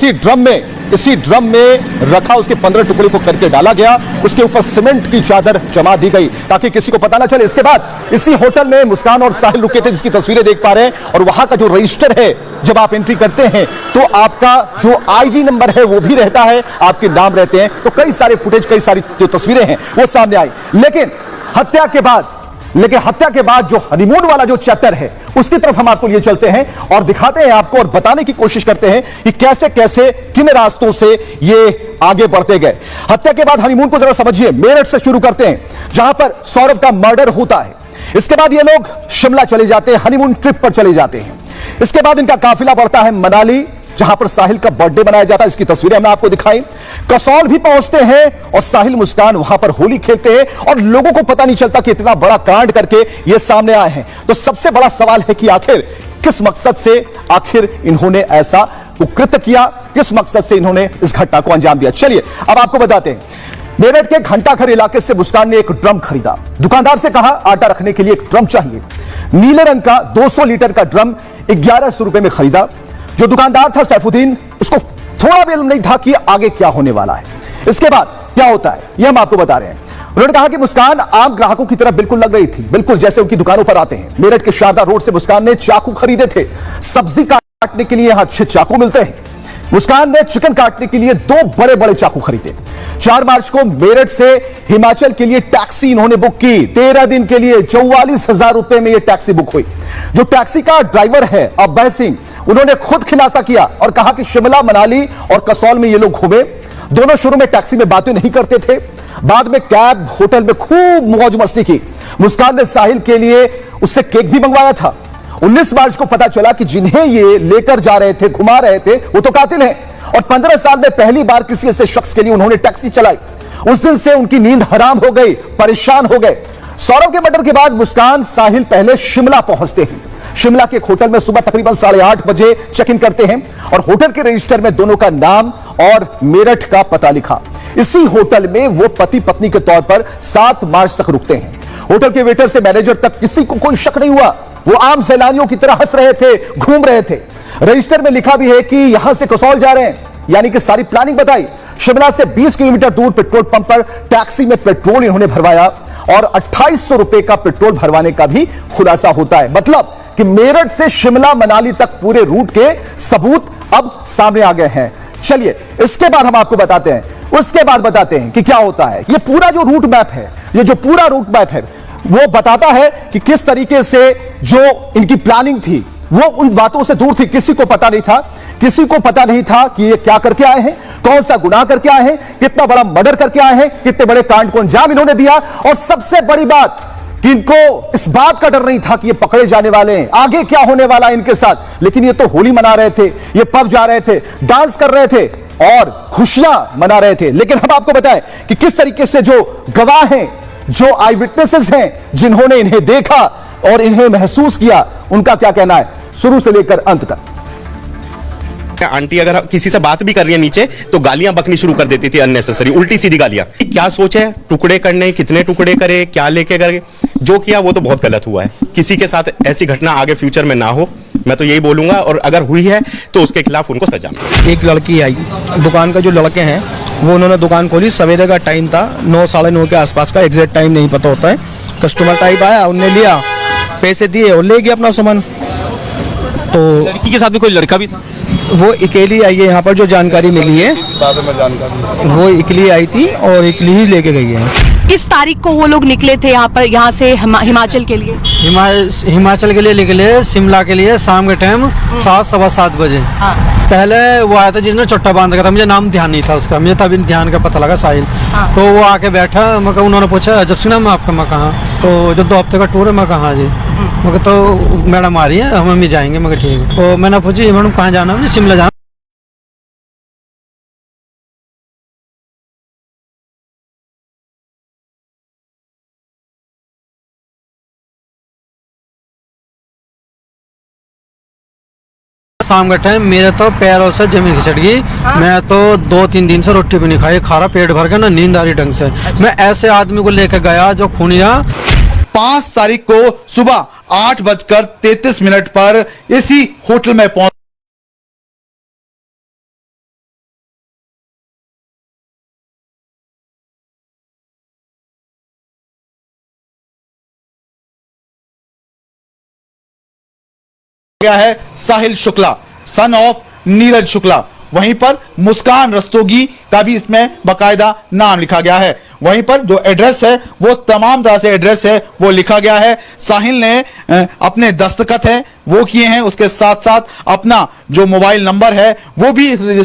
इसी ड्रम में रखा, उसके 15 टुकड़े को करके डाला गया, उसके ऊपर सीमेंट की चादर जमा दी गई ताकि किसी को पता ना चले। इसके बाद इसी होटल में मुस्कान और साहिल रुके थे, जिसकी तस्वीरें देख पा रहे हैं, और वहां का जो रजिस्टर है, जब आप एंट्री करते हैं तो आपका जो आईडी नंबर है वो भी रहता है, आपके नाम रहते हैं। तो कई सारे फुटेज, कई सारी जो तस्वीरें हैं वो सामने आई। लेकिन हत्या के बाद जो हनीमून वाला जो चैप्टर है उसकी तरफ हम आपको लिए चलते हैं और दिखाते हैं आपको, और बताने की कोशिश करते हैं कि कैसे कैसे किन रास्तों से ये आगे बढ़ते गए। हत्या के बाद हनीमून को जरा समझिए। मेरठ से शुरू करते हैं, जहां पर सौरभ का मर्डर होता है। इसके बाद ये लोग शिमला चले जाते हैं, हनीमून ट्रिप पर चले जाते हैं। इसके बाद इनका काफिला बढ़ता है मनाली, जहां पर साहिल का बर्थडे मनाया जाता है। इसकी तस्वीरें हमने आपको दिखाई। कसौल भी पहुंचते हैं और साहिल मुस्कान वहां पर होली खेलते हैं और लोगों को पता नहीं चलता कि इतना बड़ा कांड करके ये सामने आए हैं। तो सबसे बड़ा सवाल है कि आखिर किस मकसद से आखिर इन्होंने ऐसा कुकृत्य किया, किस मकसद से इन्होंने इस घटना को अंजाम दिया। चलिए अब आपको बताते हैं। मेरठ के घंटाघर इलाके से मुस्कान ने एक ड्रम खरीदा। दुकानदार से कहा आटा रखने के लिए एक ड्रम चाहिए। नीले रंग का 200 लीटर का ड्रम 1100 रुपए में खरीदा। जो दुकानदार था सैफुद्दीन, उसको थोड़ा भी नहीं था कि आगे क्या होने वाला है। इसके बाद क्या होता है यह हम आपको बता रहे हैं। उन्होंने कहा कि मुस्कान आम ग्राहकों की तरह बिल्कुल लग रही थी, बिल्कुल जैसे उनकी दुकानों पर आते हैं। मेरठ के शारदा रोड से मुस्कान ने चाकू खरीदे थे। सब्जी काटने के लिए यहां अच्छे चाकू मिलते हैं। मुस्कान ने चिकन काटने के लिए 2 बड़े बड़े चाकू खरीदे। 4 मार्च को मेरठ से हिमाचल के लिए टैक्सी इन्होंने बुक की। 13 दिन के लिए 44,000 रुपए में यह टैक्सी बुक हुई। जो टैक्सी का ड्राइवर है अब्बैह सिंह, उन्होंने खुद खुलासा किया और कहा कि शिमला, मनाली और कसौल में ये लोग घूमे। दोनों शुरू में टैक्सी में बातें नहीं करते थे, बाद में कैब, होटल में खूब मौज मस्ती की। मुस्कान ने साहिल के लिए उससे केक भी मंगवाया था। 19 मार्च को पता चला कि जिन्हें ये लेकर जा रहे थे, घुमा रहे थे, वो तो कातिल हैं और 15 साल में पहली बार किसी ऐसे शख्स के लिए उन्होंने टैक्सी चलाई। उस दिन से उनकी नींद हराम हो गई, परेशान हो गए। सौरभ के मर्डर के बाद मुस्कान, साहिल पहले शिमला पहुंचते हैं। शिमला के एक होटल में सुबह तकरीबन 8:30 बजे चेक इन करते हैं और होटल के रजिस्टर में दोनों का नाम और मेरठ का पता लिखा। इसी होटल में वो पति पत्नी के तौर पर 7 मार्च तक रुकते हैं। होटल के वेटर से मैनेजर तक किसी को कोई शक नहीं हुआ। वो आम सैलानियों की तरह हंस रहे थे, घूम रहे थे। रजिस्टर में लिखा भी है कि यहां से कसौल जा रहे हैं, यानी कि सारी प्लानिंग बताई। शिमला से 20 किलोमीटर दूर पेट्रोल पंप पर टैक्सी में पेट्रोल इन्होंने भरवाया और 2800 रुपए का पेट्रोल भरवाने का भी खुलासा होता है। मतलब कि मेरठ से शिमला, मनाली तक पूरे रूट के सबूत अब सामने आ गए हैं। चलिए इसके बाद हम आपको बताते हैं, उसके बाद बताते हैं कि क्या होता है। ये पूरा जो रूट मैप है, ये जो पूरा रूट मैप है, वो बताता है कि किस तरीके से जो इनकी प्लानिंग थी वो उन बातों से दूर थी। किसी को पता नहीं था, किसी को पता नहीं था कि ये क्या करके आए हैं, कौन सा गुनाह करके आए हैं, कितना बड़ा मर्डर करके आए हैं, कितने बड़े कांड को अंजाम इन्होंने दिया। और सबसे बड़ी बात कि इनको इस बात का डर नहीं था कि ये पकड़े जाने वाले हैं, आगे क्या होने वाला है इनके साथ। लेकिन ये तो होली मना रहे थे, ये पब जा रहे थे, डांस कर रहे थे और खुशियां मना रहे थे। लेकिन हम आपको बताएं कि किस तरीके से जो गवाह हैं, जो आई विटनेसेस हैं, जिन्होंने इन्हें देखा और इन्हें महसूस किया, उनका क्या कहना है शुरू से लेकर अंत तक। आंटी अगर किसी से बात भी कर रही है नीचे तो गालियां बकनी शुरू कर देती थी, अननेसेसरी उल्टी सीधी गालियां। क्या सोच है, टुकड़े करने, कितने टुकड़े करे, क्या लेके करे, जो किया वो तो बहुत गलत हुआ है। किसी के साथ ऐसी घटना आगे फ्यूचर में ना हो, मैं तो यही बोलूंगा। और अगर हुई है तो उसके खिलाफ उनको सजा मिले। एक लड़की आई, दुकान का जो लड़के हैं वो उन्होंने दुकान खोली। सवेरे का टाइम था, 9, 9:30 के आसपास का, एग्जैक्ट टाइम नहीं पता होता है। कस्टमर टाइप आया, उनने लिया, पैसे दिए और ले गया अपना सामान। तो लड़की के साथ भी कोई लड़का भी था? वो अकेली आई है, यहाँ पर जो जानकारी मिली है वो अकेली आई थी और अकेली ही लेके गई है। किस तारीख को वो लोग निकले थे यहाँ से हिमाचल के लिए? हिमाचल के लिए निकले, शिमला के लिए शाम के टाइम 7, 7:15 बजे। हाँ। पहले वो आया था जिसने चट्टा बांध रखा था, मुझे नाम ध्यान नहीं था उसका, मुझे तभी ध्यान का पता लगा साहिल। हाँ। तो वो आके बैठा, मैं उन्होंने पूछा अजब सिंह नाम है आपका? मैं कहा तो जो 2 हफ्ते का टूर है। मैं कहा जी। मैं तो मैडम आ रही है, हम भी जाएंगे। मैं ठीक है। तो मैंने पूछी मैडम कहाँ जाना? मुझे शिमला जाना। शाम का टाइम मेरे तो पैरों से जमीन खिसक गई। हाँ? मैं तो 2-3 दिन से रोटी भी नहीं खाई, खारा पेट भर के ना नींद आ रही ढंग से। अच्छा। मैं ऐसे आदमी को लेकर गया जो खूनिया। 5 तारीख को सुबह 8:33 पर इसी होटल में पहुंच गया है साहिल शुक्ला, सन ऑफ नीरज शुक्ला। वहीं पर मुस्कान रस्तोगी का भी इसमें बकायदा नाम लिखा गया है। वहीं पर जो एड्रेस है वो तमाम तरह से एड्रेस है वो लिखा गया है। साहिल ने अपने दस्तखत है वो किए हैं, उसके साथ साथ अपना जो मोबाइल नंबर है वो भी